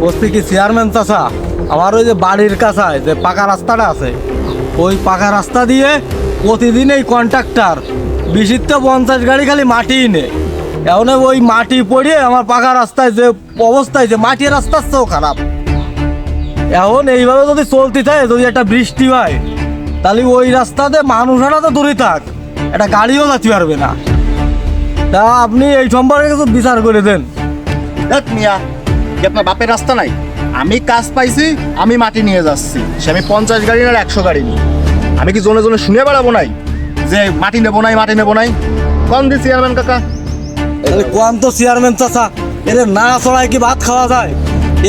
বলছি কি চেয়ারম্যান চাচা, আমার ওই যে বাড়ির কাছায় যে পাকা রাস্তাটা আছে, ওই পাকা রাস্তা দিয়ে প্রতিদিন এই কন্ট্রাক্টর 20-50 গাড়ি খালি মাটিই নেয়। এখন ওই মাটি পড়িয়ে আমার পাকা রাস্তায় যে অবস্থায়, যে মাটির রাস্তার চেয়েও খারাপ। এখন এইভাবে যদি চলতে থাকে, যদি একটা বৃষ্টি হয়, তাহলে ওই রাস্তাতে মানুষ আনা তো দূরে থাক, একটা গাড়িও যেতে পারবে না। তা আপনি এই সম্পর্কে কিছু বিচার করে দেন। দেখ মিয়া, কি আপনার বাপের রাস্তা নাই? আমি কাজ পাইছি, আমি মাটি নিয়ে যাচ্ছি। সে আমি 50 গাড়ি না 100 গাড়ি নিই। আমি কি জনে জনে শুনে বেড়াবো নাই যে মাটি নেবো নাই, মাটি নেবো নাই? কম দি চেয়ারম্যান কাকা। কোয়ান তো চেয়ারম্যান চাচা, এর না চড়ায় কি ভাত খাওয়া যায়?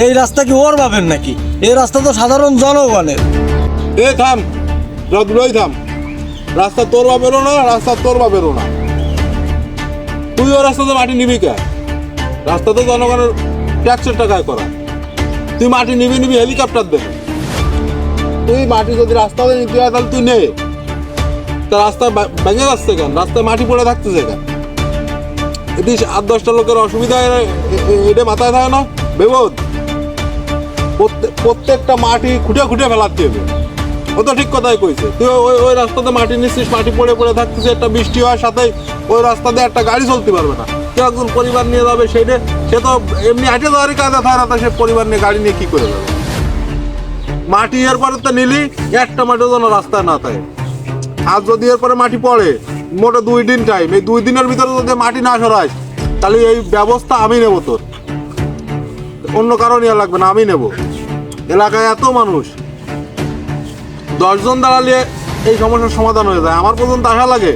এই রাস্তা কি ওর পাবেন নাকি? এই রাস্তা তো সাধারণ জনগণের। এ থাম, রই থাম। রাস্তা তোর বাপেরও না, রাস্তা তোর বাপেরও না। তুই ও রাস্তাতে মাটি নিবি কে? রাস্তা তো জনগণের ট্যাক্সের টাকায় করা। তুই মাটি নিবি হেলিকপ্টার দেবে। তুই মাটি যদি রাস্তাতে নিতে হয় তাহলে তুই নে। তা রাস্তা ভেঙে যাচ্ছে কেন? রাস্তায় মাটি পড়ে থাকতেছে কেন? এটি 8-10টা লোকের অসুবিধা এটা মাথায় থাকে না? বেবোধ প্রত্যেকটা মাটি খুঁটে খুঁটে ফেলাতে হবে। ও তো ঠিক কথাই কইছে। তুই ওই রাস্তাতে মাটি নিচ্ছিস, মাটি পড়ে থাকতেছে, একটা বৃষ্টি হওয়ার সাথে ওই রাস্তাতে একটা গাড়ি চলতে পারবে না। কেউ একজন পরিবার নিয়ে যাবে, সে তো এমনি হাঁটে যাওয়ারই কাজে থাকে না, তা সে পরিবার নিয়ে গাড়ি নিয়ে কি করে যাবে? মাটি এরপরে তো নিলি, একটা মাটিও যেন রাস্তায় না থাকে। আর যদি এরপরে মাটি পড়ে, মোটে 2 দিন টাইম, এই 2 দিনের ভিতরে যদি মাটি না সরাস, তাহলে এই ব্যবস্থা আমি নেব। তোর অন্য কারো নেওয়া লাগবে না, আমি নেব। এলাকায় এত মানুষ, 10 জন দাঁড়ালে এই সমস্যার সমাধান হয়ে যায়। আমার পর্যন্ত আসা লাগে।